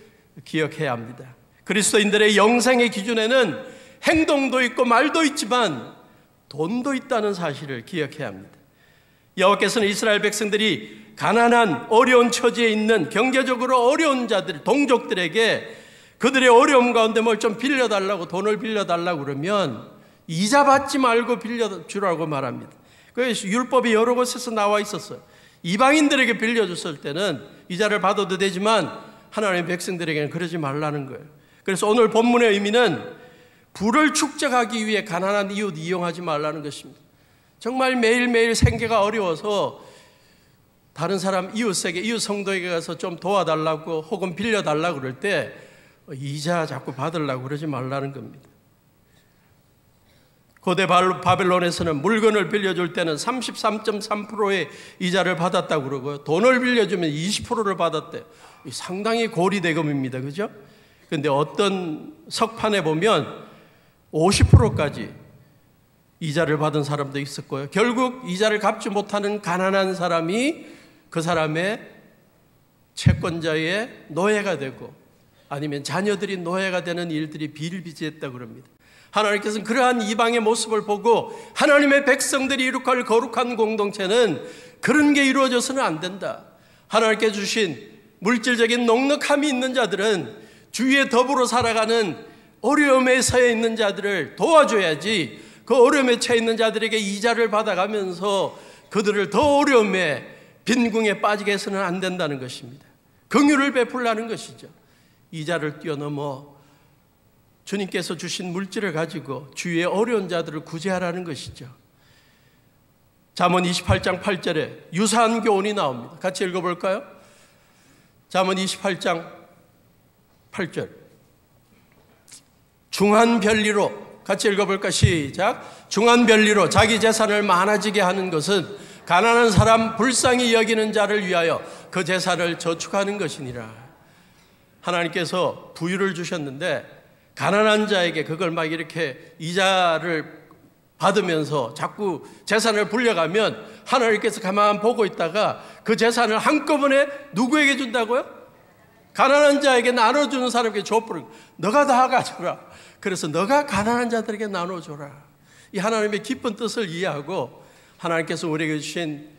기억해야 합니다. 그리스도인들의 영생의 기준에는 행동도 있고 말도 있지만 돈도 있다는 사실을 기억해야 합니다. 여호와께서는 이스라엘 백성들이 가난한 어려운 처지에 있는 경제적으로 어려운 자들, 동족들에게 그들의 어려움 가운데 뭘 좀 빌려달라고, 돈을 빌려달라고 그러면 이자 받지 말고 빌려주라고 말합니다. 그래서 율법이 여러 곳에서 나와 있었어요. 이방인들에게 빌려줬을 때는 이자를 받아도 되지만 하나님의 백성들에게는 그러지 말라는 거예요. 그래서 오늘 본문의 의미는 부를 축적하기 위해 가난한 이웃 이용하지 말라는 것입니다. 정말 매일매일 생계가 어려워서 다른 사람 이웃에게, 이웃 성도에게 가서 좀 도와달라고 혹은 빌려달라고 그럴 때 이자 자꾸 받으려고 그러지 말라는 겁니다. 고대 바벨론에서는 물건을 빌려줄 때는 33.3%의 이자를 받았다고 그러고요, 돈을 빌려주면 20%를 받았대요. 상당히 고리대금입니다. 그죠? 그런데 어떤 석판에 보면 50%까지 이자를 받은 사람도 있었고요, 결국 이자를 갚지 못하는 가난한 사람이 그 사람의 채권자의 노예가 되고 아니면 자녀들이 노예가 되는 일들이 비일비재했다고 그럽니다. 하나님께서는 그러한 이방의 모습을 보고 하나님의 백성들이 이룩할 거룩한 공동체는 그런 게 이루어져서는 안 된다. 하나님께 주신 물질적인 넉넉함이 있는 자들은 주위에 더불어 살아가는 어려움에 처해 있는 자들을 도와줘야지, 그 어려움에 처해 있는 자들에게 이자를 받아가면서 그들을 더 어려움에, 빈궁에 빠지게 해서는 안 된다는 것입니다. 긍휼을 베풀라는 것이죠. 이자를 뛰어넘어 주님께서 주신 물질을 가지고 주위의 어려운 자들을 구제하라는 것이죠. 잠언 28장 8절에 유사한 교훈이 나옵니다. 같이 읽어볼까요? 잠언 28장 8절. 중한 별리로, 같이 읽어볼까? 시작. 중한 별리로 자기 재산을 많아지게 하는 것은 가난한 사람, 불쌍히 여기는 자를 위하여 그 재산을 저축하는 것이니라. 하나님께서 부유를 주셨는데 가난한 자에게 그걸 막 이렇게 이자를 받으면서 자꾸 재산을 불려가면 하나님께서 가만 보고 있다가 그 재산을 한꺼번에 누구에게 준다고요? 가난한 자에게 나눠주는 사람에게 줘버리고 너가 다 가져라. 그래서 너가 가난한 자들에게 나눠줘라. 이 하나님의 깊은 뜻을 이해하고 하나님께서 우리에게 주신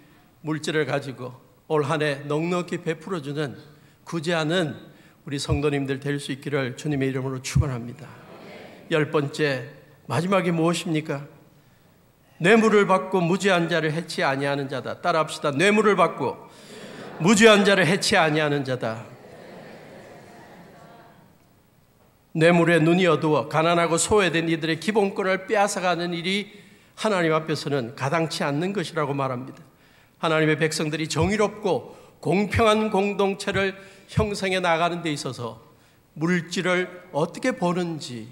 물질을 가지고 올 한 해 넉넉히 베풀어주는 구제하는 우리 성도님들 될 수 있기를 주님의 이름으로 축원합니다. 10번째, 마지막이 무엇입니까? 뇌물을 받고 무죄한 자를 해치 아니하는 자다. 따라합시다. 뇌물을 받고 무죄한 자를 해치 아니하는 자다. 뇌물에 눈이 어두워 가난하고 소외된 이들의 기본권을 빼앗아가는 일이 하나님 앞에서는 가당치 않는 것이라고 말합니다. 하나님의 백성들이 정의롭고 공평한 공동체를 형성해 나가는 데 있어서 물질을 어떻게 버는지,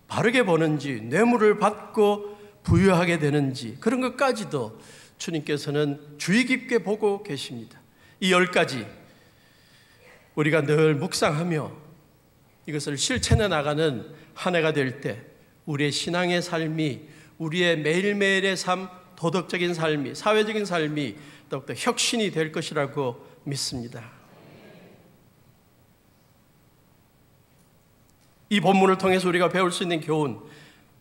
바르게 버는지, 뇌물을 받고 부유하게 되는지, 그런 것까지도 주님께서는 주의 깊게 보고 계십니다. 이 10가지 우리가 늘 묵상하며 이것을 실천해 나가는 한 해가 될 때 우리의 신앙의 삶이, 우리의 매일매일의 삶, 도덕적인 삶이, 사회적인 삶이 더욱더 혁신이 될 것이라고 믿습니다. 이 본문을 통해서 우리가 배울 수 있는 교훈,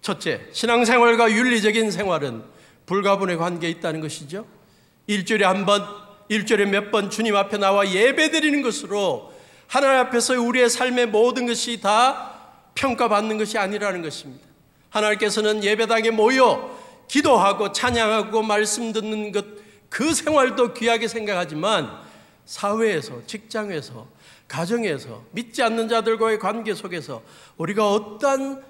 첫째, 신앙생활과 윤리적인 생활은 불가분의 관계에 있다는 것이죠. 일주일에 한 번, 일주일에 몇 번 주님 앞에 나와 예배드리는 것으로 하나님 앞에서 우리의 삶의 모든 것이 다 평가받는 것이 아니라는 것입니다. 하나님께서는 예배당에 모여 기도하고 찬양하고 말씀 듣는 것, 그 생활도 귀하게 생각하지만 사회에서, 직장에서, 가정에서, 믿지 않는 자들과의 관계 속에서 우리가 어떠한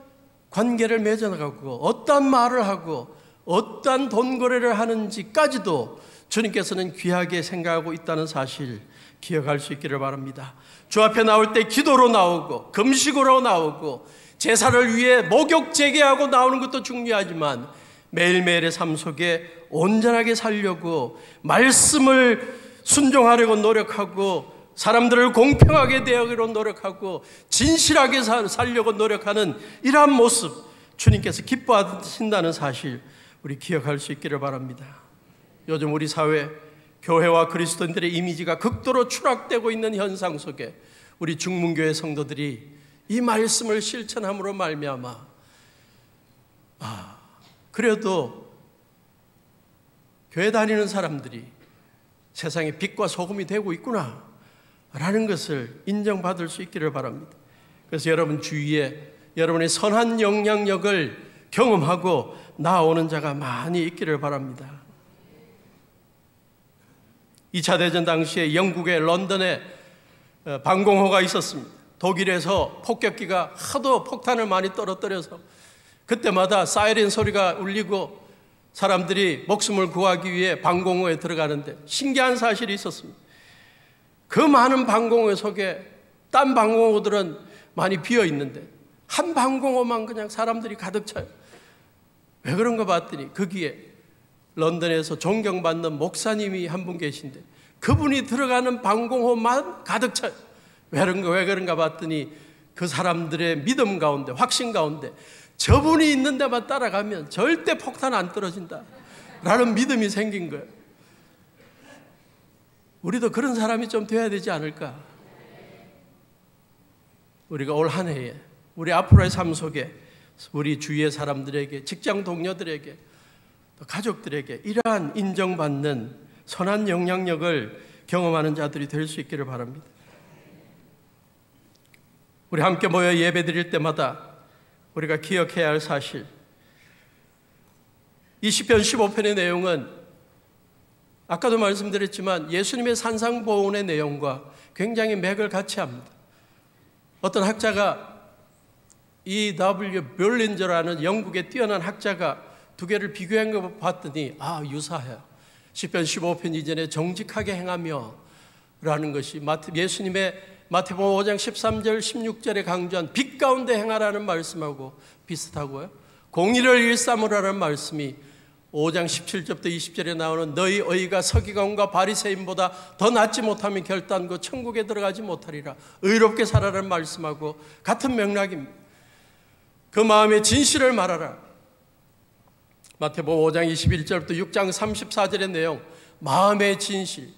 관계를 맺어나가고 어떠한 말을 하고 어떠한 돈 거래를 하는지까지도 주님께서는 귀하게 생각하고 있다는 사실 기억할 수 있기를 바랍니다. 주 앞에 나올 때 기도로 나오고 금식으로 나오고 제사를 위해 목욕 재개하고 나오는 것도 중요하지만 매일매일의 삶 속에 온전하게 살려고, 말씀을 순종하려고 노력하고, 사람들을 공평하게 대하기로 노력하고, 진실하게 살려고 노력하는 이러한 모습, 주님께서 기뻐하신다는 사실 우리 기억할 수 있기를 바랍니다. 요즘 우리 사회, 교회와 그리스도인들의 이미지가 극도로 추락되고 있는 현상 속에 우리 중문교회 성도들이 이 말씀을 실천함으로 말미암아 그래도 교회 다니는 사람들이 세상의 빛과 소금이 되고 있구나 라는 것을 인정받을 수 있기를 바랍니다. 그래서 여러분 주위에 여러분의 선한 영향력을 경험하고 나오는 자가 많이 있기를 바랍니다. 2차 대전 당시에 영국의 런던에 방공호가 있었습니다. 독일에서 폭격기가 하도 폭탄을 많이 떨어뜨려서 그때마다 사이렌 소리가 울리고 사람들이 목숨을 구하기 위해 방공호에 들어가는데 신기한 사실이 있었습니다. 그 많은 방공호 속에 딴 방공호들은 많이 비어 있는데 한 방공호만 그냥 사람들이 가득 차요. 왜 그런가 봤더니 거기에 런던에서 존경받는 목사님이 한 분 계신데 그분이 들어가는 방공호만 가득 차요. 왜 그런가 봤더니 그 사람들의 믿음 가운데, 확신 가운데 저분이 있는 데만 따라가면 절대 폭탄 안 떨어진다 라는 믿음이 생긴 거예요. 우리도 그런 사람이 좀 돼야 되지 않을까? 우리가 올 한 해에 우리 앞으로의 삶 속에 우리 주위의 사람들에게, 직장 동료들에게, 가족들에게 이러한 인정받는 선한 영향력을 경험하는 자들이 될 수 있기를 바랍니다. 우리 함께 모여 예배 드릴 때마다 우리가 기억해야 할 사실, 이 시편 15편의 내용은 아까도 말씀드렸지만 예수님의 산상보훈의 내용과 굉장히 맥을 같이 합니다. 어떤 학자가 E.W. 벨린저라는 영국의 뛰어난 학자가 두 개를 비교한 거 봤더니 유사해요. 시편 15편 이전에 정직하게 행하며 라는 것이 예수님의 마태복음 5장 13절 16절에 강조한 빛 가운데 행하라는 말씀하고 비슷하고요. 공의를 일삼으라는 말씀이 5장 17절부터 20절에 나오는 너희 의가 서기관과 바리새인보다 더 낫지 못하면 결단코 천국에 들어가지 못하리라. 의롭게 살아라는 말씀하고 같은 맥락입니다. 그 마음의 진실을 말하라. 마태복음 5장 21절부터 6장 34절의 내용, 마음의 진실,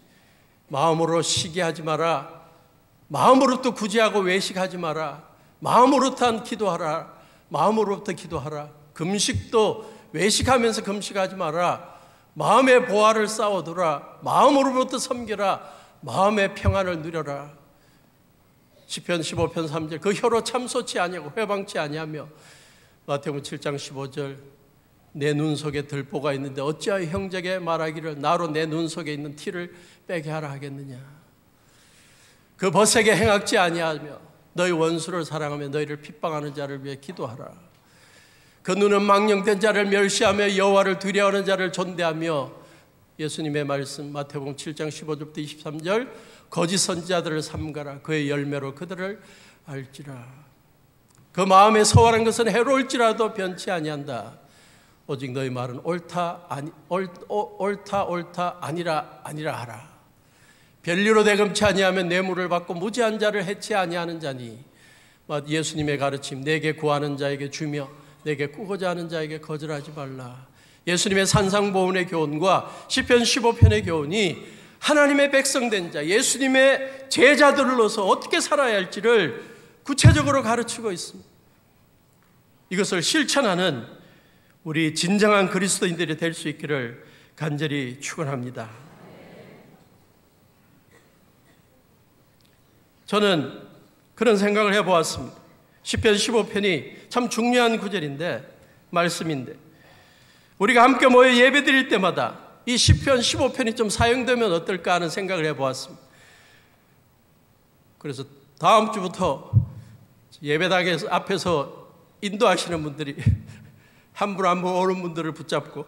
마음으로 시기하지 마라. 마음으로부터 구제하고 외식하지 마라. 마음으로부터 기도하라. 마음으로부터 기도하라. 금식도 외식하면서 금식하지 마라. 마음의 보화를 쌓아두라. 마음으로부터 섬기라. 마음의 평안을 누려라. 시편 15편 3절 그 혀로 참소치 아니하고 회방치 아니하며 마태복음 7장 15절 내 눈 속에 들보가 있는데 어찌하여 형제에게 말하기를 나로 내 눈 속에 있는 티를 빼게 하라 하겠느냐. 그 벗에게 행악지 아니하며 너희 원수를 사랑하며 너희를 핍박하는 자를 위해 기도하라. 그 눈은 망령된 자를 멸시하며 여호와를 두려워하는 자를 존대하며 예수님의 말씀 마태복음 7장 15절부터 23절 거짓 선지자들을 삼가라. 그의 열매로 그들을 알지라. 그 마음에 서원한 것은 해로울지라도 변치 아니한다. 오직 너희 말은 옳다 아니라 하라. 별리로 대금치 아니하면 뇌물을 받고 무지한 자를 해치 아니하는 자니 예수님의 가르침 내게 구하는 자에게 주며 내게 꾸고자 하는 자에게 거절하지 말라. 예수님의 산상보훈의 교훈과 시편 15편의 교훈이 하나님의 백성된 자 예수님의 제자들로서 어떻게 살아야 할지를 구체적으로 가르치고 있습니다. 이것을 실천하는 우리 진정한 그리스도인들이 될 수 있기를 간절히 축원합니다. 저는 그런 생각을 해보았습니다. 시편 15편이 참 중요한 구절인데 말씀인데 우리가 함께 모여 예배드릴 때마다 이 시편 15편이 좀 사용되면 어떨까 하는 생각을 해보았습니다. 그래서 다음 주부터 예배당 앞에서 인도하시는 분들이 한 분 한 분 오는 분들을 붙잡고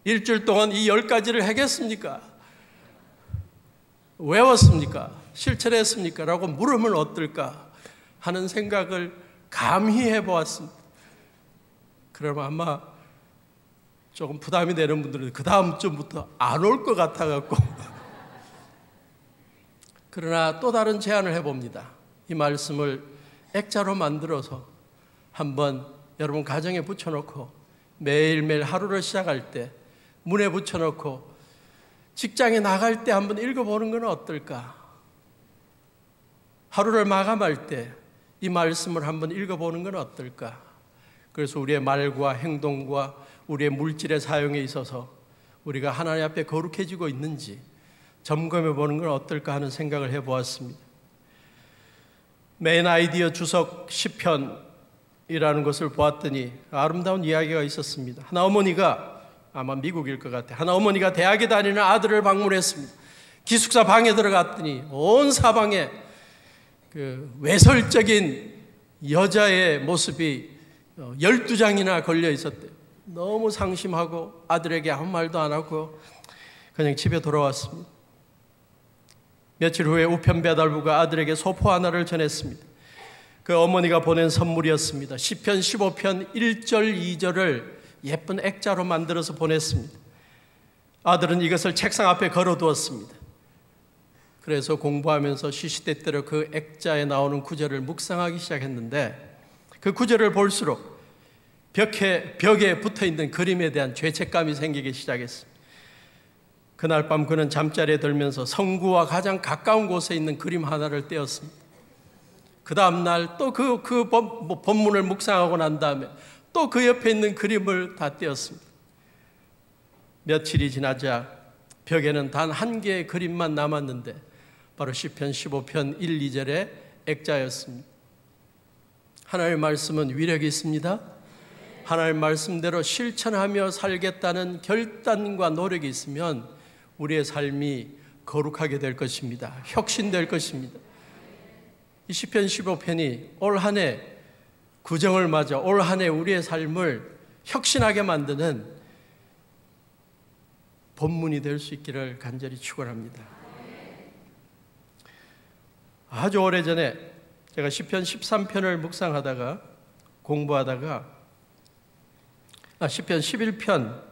일주일 동안 이 10가지를 하겠습니까? 외웠습니까? 실천했습니까? 라고 물으면 어떨까 하는 생각을 감히 해보았습니다. 그러면 아마 조금 부담이 되는 분들은 그 다음 주부터 안 올 것 같아갖고 그러나 또 다른 제안을 해봅니다. 이 말씀을 액자로 만들어서 한번 여러분 가정에 붙여놓고 매일매일 하루를 시작할 때 문에 붙여놓고 직장에 나갈 때 한번 읽어보는 건 어떨까? 하루를 마감할 때 이 말씀을 한번 읽어보는 건 어떨까? 그래서 우리의 말과 행동과 우리의 물질의 사용에 있어서 우리가 하나님 앞에 거룩해지고 있는지 점검해 보는 건 어떨까 하는 생각을 해보았습니다. 메인 아이디어 주석 10편이라는 것을 보았더니 아름다운 이야기가 있었습니다. 하나 어머니가 아마 미국일 것 같아요. 하나 어머니가 대학에 다니는 아들을 방문했습니다. 기숙사 방에 들어갔더니 온 사방에 그 외설적인 여자의 모습이 12장이나 걸려 있었대요. 너무 상심하고 아들에게 아무 말도 안 하고 그냥 집에 돌아왔습니다. 며칠 후에 우편 배달부가 아들에게 소포 하나를 전했습니다. 그 어머니가 보낸 선물이었습니다. 시편 15편 1절 2절을 예쁜 액자로 만들어서 보냈습니다. 아들은 이것을 책상 앞에 걸어두었습니다. 그래서 공부하면서 시시때때로 그 액자에 나오는 구절을 묵상하기 시작했는데 그 구절을 볼수록 벽에 붙어있는 그림에 대한 죄책감이 생기기 시작했습니다. 그날 밤 그는 잠자리에 들면서 성구와 가장 가까운 곳에 있는 그림 하나를 떼었습니다. 그 다음 날 또 그 본문을 묵상하고 난 다음에 또 그 옆에 있는 그림을 다 떼었습니다. 며칠이 지나자 벽에는 단 한 개의 그림만 남았는데 바로 시편 15편 1, 2절의 액자였습니다. 하나님의 말씀은 위력이 있습니다. 하나님의 말씀대로 실천하며 살겠다는 결단과 노력이 있으면 우리의 삶이 거룩하게 될 것입니다. 혁신될 것입니다. 이 시편 15편이 올 한 해 구정을 맞아 올 한 해 우리의 삶을 혁신하게 만드는 본문이 될 수 있기를 간절히 축원합니다. 아주 오래전에 제가 시편 13편을 묵상하다가 공부하다가 시편 11편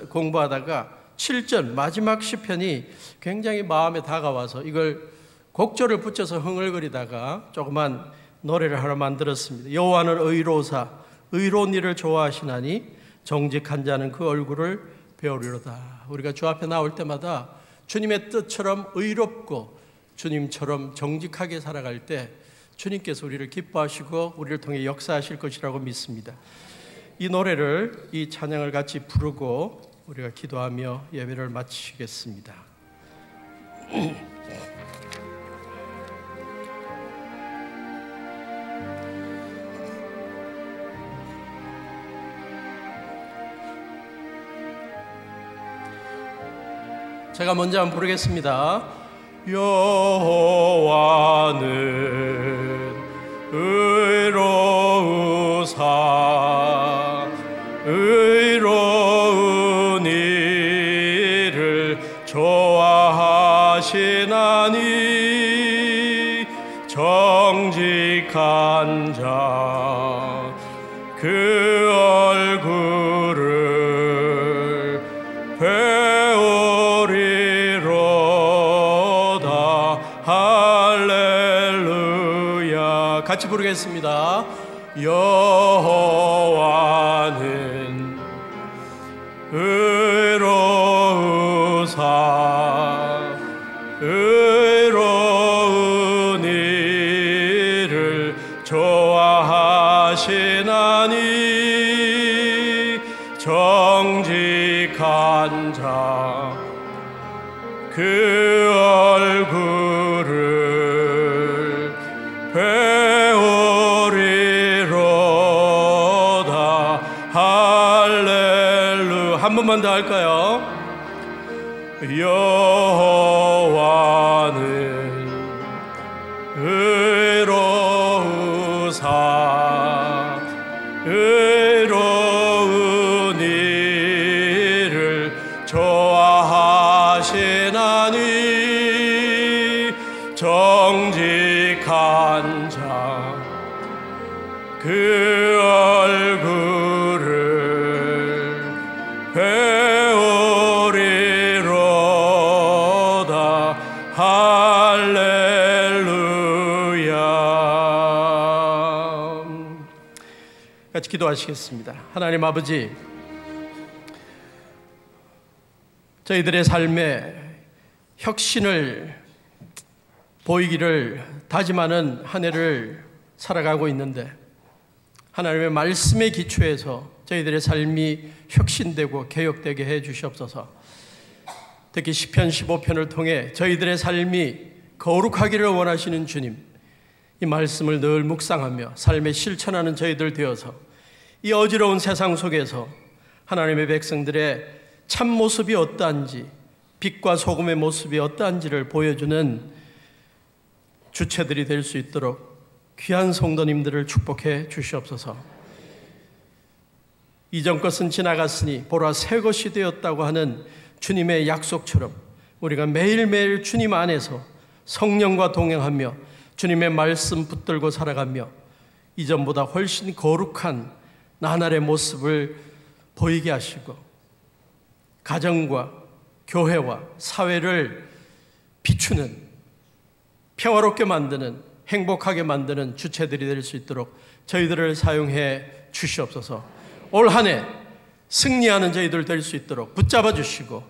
공부하다가 7절 마지막 시편이 굉장히 마음에 다가와서 이걸 곡조를 붙여서 흥얼거리다가 조그만 노래를 하나 만들었습니다. 여호와는 의로우사 의로운 일을 좋아하시나니 정직한 자는 그 얼굴을 배우리로다. 우리가 주 앞에 나올 때마다 주님의 뜻처럼 의롭고 주님처럼 정직하게 살아갈 때 주님께서 우리를 기뻐하시고 우리를 통해 역사하실 것이라고 믿습니다. 이 노래를, 이 찬양을 같이 부르고 우리가 기도하며 예배를 마치겠습니다. 제가 먼저 한번 부르겠습니다. 여호와는 의로우사 의로운 일을 좋아하시나니 정직한 자 그 얼굴을 배우리로다. 할렐루야. 같이 부르겠습니다. 여호와는 의로우사 의로운 일을 좋아하시나니 정직한 자 그 얼굴을 배우리로다. 할렐루야. 한 번만 더 할까요? 여호와는 의로우사 의로운 일을 좋아하시나니 정직한 자 그 얼굴을 배우리로다. 할렐루야. 같이 기도하시겠습니다. 하나님 아버지, 저희들의 삶에 혁신을 보이기를 다짐하는 한 해를 살아가고 있는데 하나님의 말씀의 기초에서 저희들의 삶이 혁신되고 개혁되게 해 주시옵소서. 특히 시편 15편을 통해 저희들의 삶이 거룩하기를 원하시는 주님, 이 말씀을 늘 묵상하며 삶에 실천하는 저희들 되어서 이 어지러운 세상 속에서 하나님의 백성들의 참 모습이 어떠한지, 빛과 소금의 모습이 어떠한지를 보여주는 주체들이 될 수 있도록 귀한 성도님들을 축복해 주시옵소서. 이전 것은 지나갔으니 보라 새 것이 되었다고 하는 주님의 약속처럼 우리가 매일매일 주님 안에서 성령과 동행하며 주님의 말씀 붙들고 살아가며 이전보다 훨씬 거룩한 나날의 모습을 보이게 하시고 가정과 교회와 사회를 비추는, 평화롭게 만드는, 행복하게 만드는 주체들이 될 수 있도록 저희들을 사용해 주시옵소서. 올 한 해 승리하는 저희들 될 수 있도록 붙잡아 주시고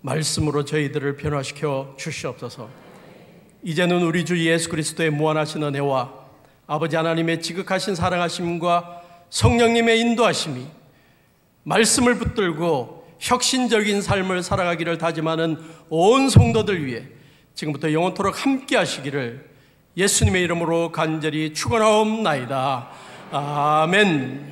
말씀으로 저희들을 변화시켜 주시옵소서. 이제는 우리 주 예수 그리스도의 무한하신 은혜와 아버지 하나님의 지극하신 사랑하심과 성령님의 인도하심이 말씀을 붙들고 혁신적인 삶을 살아가기를 다짐하는 온 성도들 위해 지금부터 영원토록 함께 하시기를 예수님의 이름으로 간절히 축원하옵나이다. 아멘.